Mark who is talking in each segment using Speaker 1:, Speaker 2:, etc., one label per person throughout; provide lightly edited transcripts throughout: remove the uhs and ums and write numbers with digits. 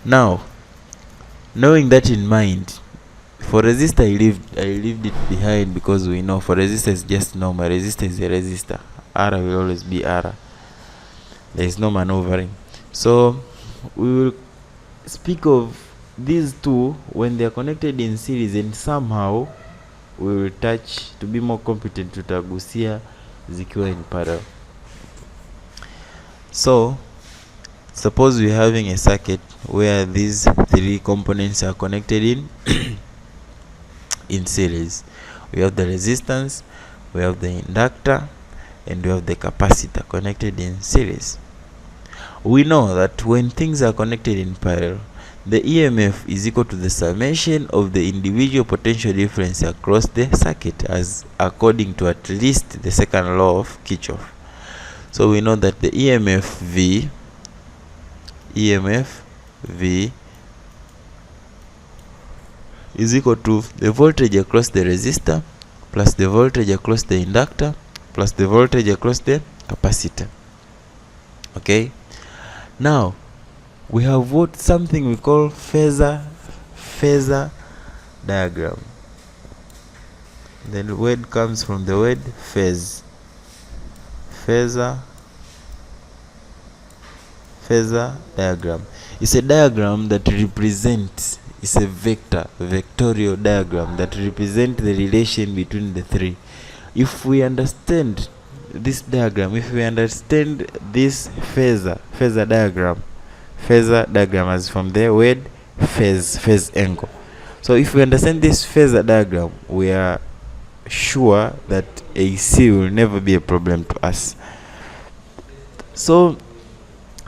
Speaker 1: Now, knowing that in mind, for resistor I leave it behind, because we know for resistor is just normal. Resistor is a resistor. R will always be R. There is no maneuvering. So we will speak of these two when they are connected in series, and somehow we will touch, to be more competent, tutagusia zikiwa in parallel. So suppose we're having a circuit where these three components are connected in series. We have the resistance, we have the inductor, and we have the capacitor connected in series. We know that when things are connected in parallel, the EMF is equal to the summation of the individual potential difference across the circuit, as according to at least the second law of Kirchhoff. So we know that the EMF V is equal to the voltage across the resistor plus the voltage across the inductor plus the voltage across the capacitor. Okay, now we have something we call phasor diagram. The word comes from the word phase. Phasor diagram is a diagram that represents, it's a vectorial diagram that represents the relation between the three. If we understand this diagram, if we understand this phasor diagram as from the word phase angle. So if we understand this phasor diagram, we are sure that AC will never be a problem to us. So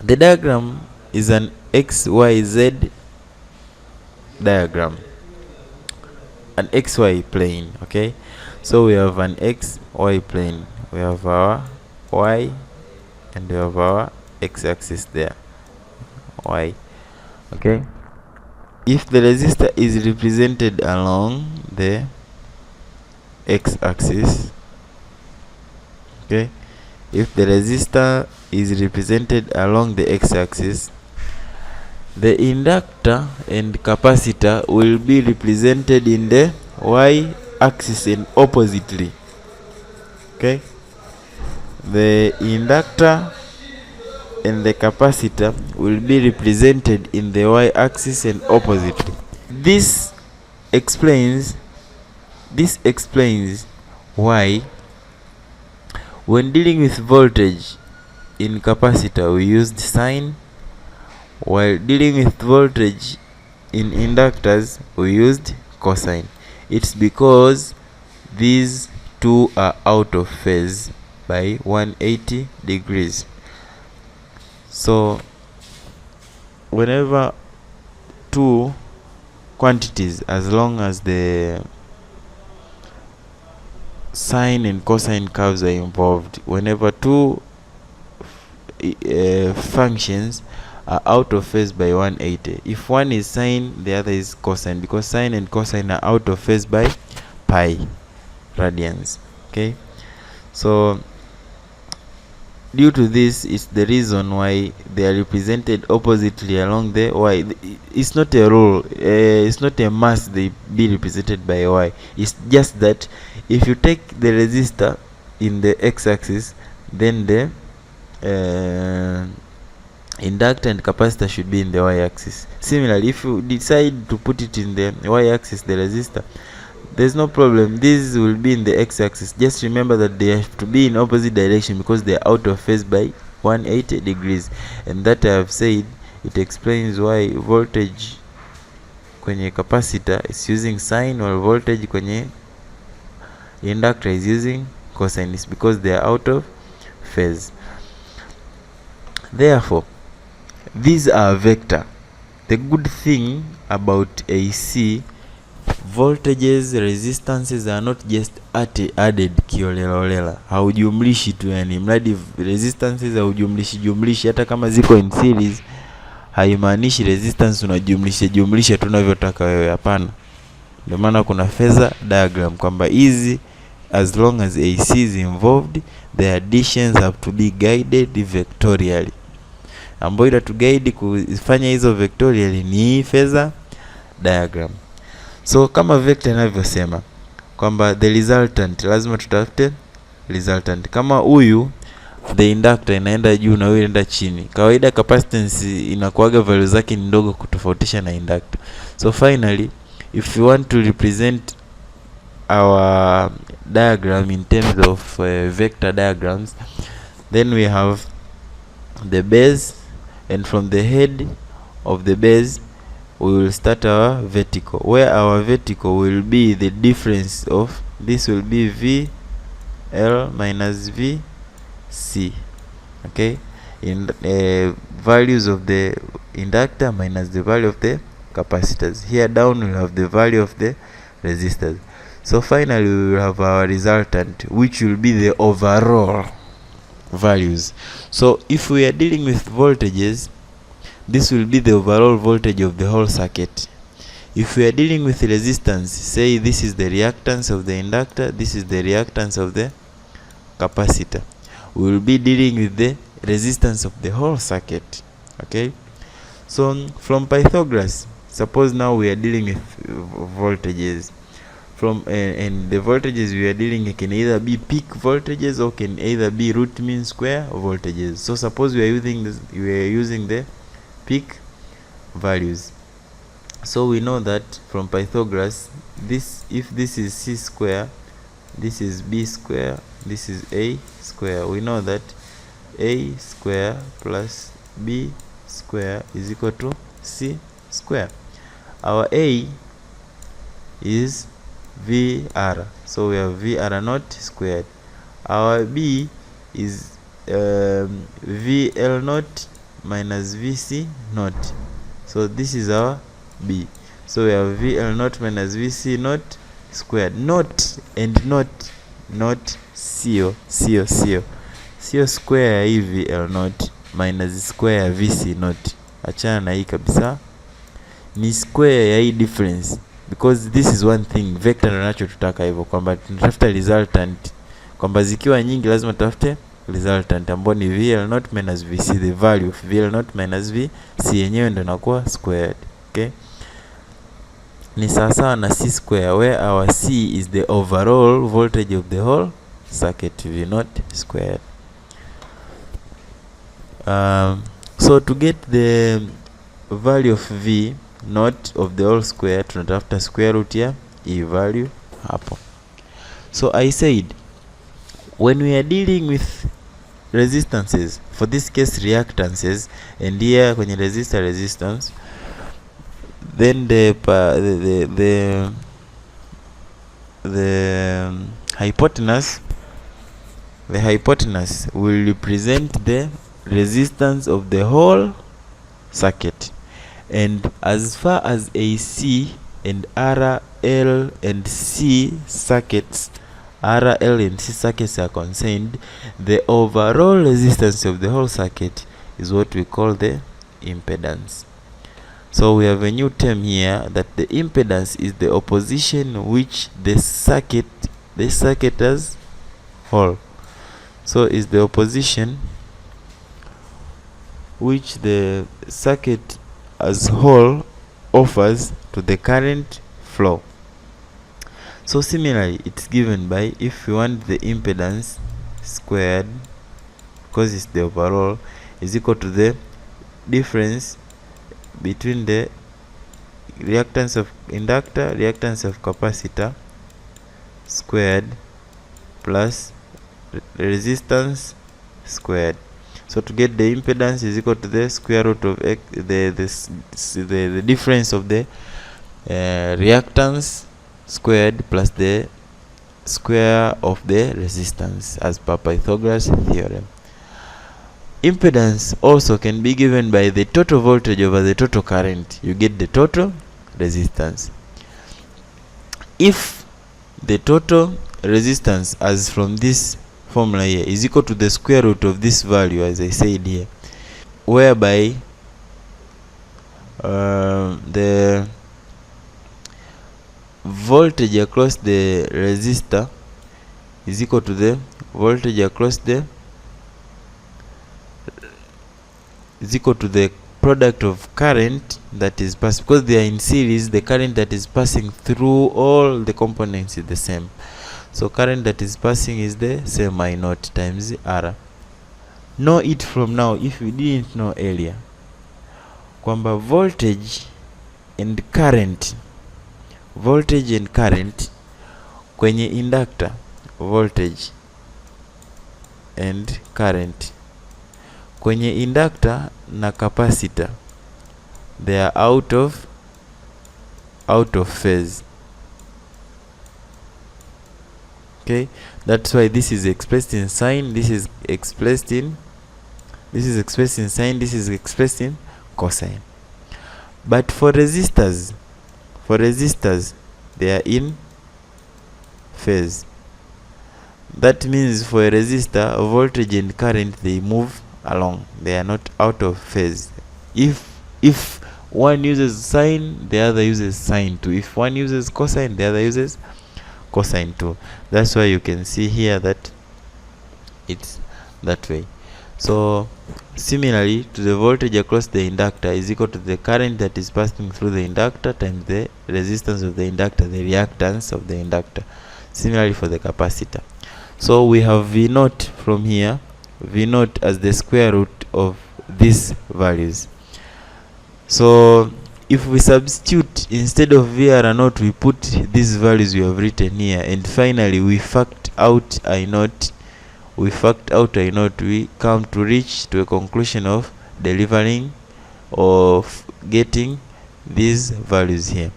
Speaker 1: the diagram is an XYZ diagram, an XY plane. Okay, so we have an XY plane, we have our Y, and we have our X-axis there, Y. Okay, if the resistor is represented along the X-axis, okay, if the resistor is represented along the X-axis, the inductor and capacitor will be represented in the Y-axis and oppositely. Okay, the inductor and the capacitor will be represented in the Y-axis and oppositely. This explains why when dealing with voltage in capacitor we used sine, while dealing with voltage in inductors we used cosine. It's because these two are out of phase by 180 degrees. So whenever two quantities, as long as the sine and cosine curves are involved, whenever two functions are out of phase by 180, if one is sine, the other is cosine, because sine and cosine are out of phase by pi radians. Okay, so due to this, it's the reason why they are represented oppositely along the Y. It's not a rule, it's not a must they be represented by Y. It's just that if you take the resistor in the X-axis, then the inductor and capacitor should be in the Y-axis. Similarly, if you decide to put it in the Y-axis, the resistor, there's no problem, these will be in the X-axis. Just remember that they have to be in opposite direction because they are out of phase by 180 degrees, and that I have said, it explains why voltage kwenye capacitor is using sine while voltage kwenye inductor is using cosine. It's because they are out of phase. Therefore, these are vector. The good thing about AC, voltages, resistances are not just added kiolelaolela. Haujumlishi tu, yani mradi resistances haujumlishi hata kama ziko in series, haimaanishi resistance unajumlisha tunavyotaka wewe, hapana. Ndio maana kuna phasor diagram kwamba easy, as long as AC is involved, the additions have to be guided vectorially. ambayo itatuguide kufanya hizo vectorial ni hii phasor diagram. So kama vector inavyosema kwamba the resultant, lazima tutafute resultant. Kama huyu the inductor inaenda juu na huyu inaenda chini, kawaida capacitance inakuaga value zake ni ndogo kutofautisha na inductor. So finally if you want to represent our diagram in terms of vector diagrams, then we have the base, and from the head of the base we will start our vertical, where our vertical will be the difference of this will be VL minus VC, okay, in values of the inductor minus the value of the capacitors. Here down we'll have the value of the resistors. So finally we will have our resultant, which will be the overall values. So if we are dealing with voltages, this will be the overall voltage of the whole circuit. If we are dealing with resistance, say this is the reactance of the inductor, this is the reactance of the capacitor, we will be dealing with the resistance of the whole circuit. Okay, so from Pythagoras, suppose now we are dealing with voltages from and the voltages we are dealing can either be peak voltages or can either be root mean square voltages. So suppose we are using the peak values. So we know that from Pythagoras, this, if this is c square, this is b square, this is a square, we know that a square plus b square is equal to c square. Our a is VR, so we have VR naught squared. Our b is VL naught minus VC naught, so this is our b. So we have VL naught minus VC naught squared. Naught and not sio square ya hii VL naught minus square ya VC naught, achana na hii kabisa, ni square ya hii difference, because this is one thing vector ndio tutaka hivyo, kwamba tunatafuta resultant, kwamba zikiwa nyingi lazima tutafute resultant ambayo ni VL naught minus VC, the value of VL naught minus VC yenyewe ndio inakuwa squared. Okay, ni sawa na c square, where our c is the overall voltage of the whole circuit, V naught squared. So to get the value of V naught of the whole square, tunatafuta square root ya hii value hapo. So I said when we are dealing with resistances, for this case reactances, and here kwenye resistance, then the hypotenuse will represent the resistance of the whole circuit, and as far as AC and RL and C circuits are concerned, the overall resistance of the whole circuit is what we call the impedance. So we have a new term here, that the impedance is the opposition which the circuit as whole. So is the opposition which the circuit as whole offers to the current flow. So similarly, it's given by, if you want the impedance squared, because it's the overall, is equal to the difference between the reactance of inductor, reactance of capacitor squared plus resistance squared. So to get the impedance is equal to the square root of x, the difference of the reactance squared plus the square of the resistance, as per Pythagoras theorem. Impedance also can be given by the total voltage over the total current. You get the total resistance. If the total resistance, as from this formula here, is equal to the square root of this value, as I said here, whereby the voltage across the resistor is equal to the voltage across the is equal to the product of current that is passing, because they are in series, the current that is passing through all the components is the same. So current that is passing is the same, I naught times R. Know it from now if we didn't know earlier, kwamba voltage and current kwenye inductor, voltage and current kwenye inductor na capacitor, they are out of phase. Okay, that's why this is expressed in sine, this is expressed in sine, this is expressed in cosine. But for resistors, they are in phase. That means for a resistor, voltage and current, they move along, they are not out of phase. If one uses sine, the other uses sine too. If one uses cosine, the other uses cosine too. That's why you can see here that it's that way. So similarly to the voltage across the inductor is equal to the current that is passing through the inductor times the resistance of the inductor, the reactance of the inductor. Similarly for the capacitor. So we have V naught from here, V naught as the square root of these values. So if we substitute, instead of VR naught, we put these values we have written here, and finally we fact out I naught. We come to reach to a conclusion of delivering of getting these values here.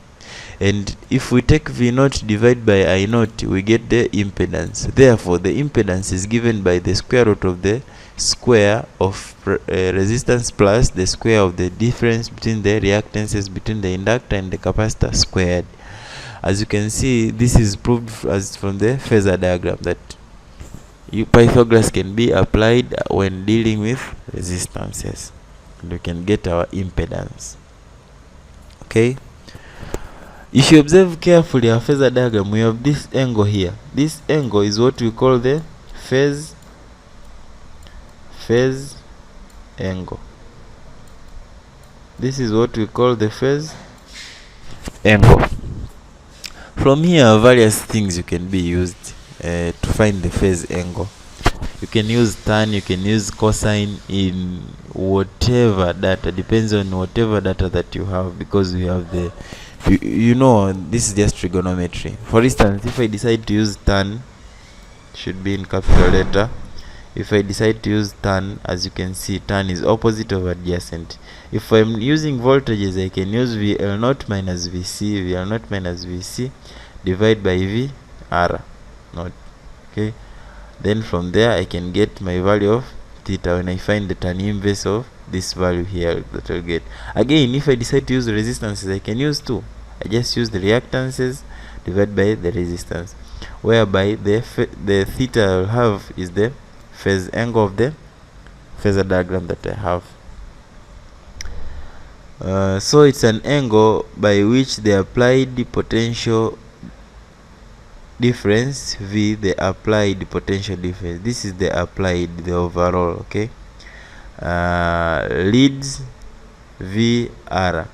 Speaker 1: And if we take V naught divided by I naught, we get the impedance. Therefore the impedance is given by the square root of the square of resistance plus the square of the difference between the reactances between the inductor and the capacitor squared. As you can see, this is proved as from the phasor diagram that Pythagoras can be applied when dealing with resistances. We can get our impedance. Okay, if you observe carefully our phasor diagram, we have this angle here. This angle is what we call the phase angle. This is what we call the phase angle. From here, various things you can be used to find the phase angle. You can use tan, you can use cosine in whatever data, depends on whatever data that you have, because we have the you know, this is just trigonometry. For instance, if I decide to use tan, should be in capital letter. If I decide to use tan, as you can see, tan is opposite of adjacent. If I'm using voltages, I can use VL0 minus VC, VL0 minus VC divide by VR naught. Okay, then from there I can get my value of theta when I find the tan inverse of this value here that I'll get. Again, if I decide to use resistances, I can use two. I just use the reactances divided by the resistance, whereby the theta I'll have is the phase angle of the phasor diagram that I have. So it's an angle by which the applied potential difference V, the applied potential difference, this is the applied, the overall, okay, leads VR.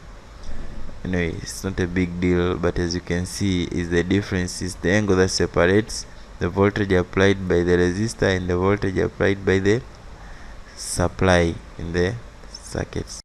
Speaker 1: Anyway, it's not a big deal, but as you can see, is the difference is the angle that separates the voltage applied by the resistor and the voltage applied by the supply in the circuits.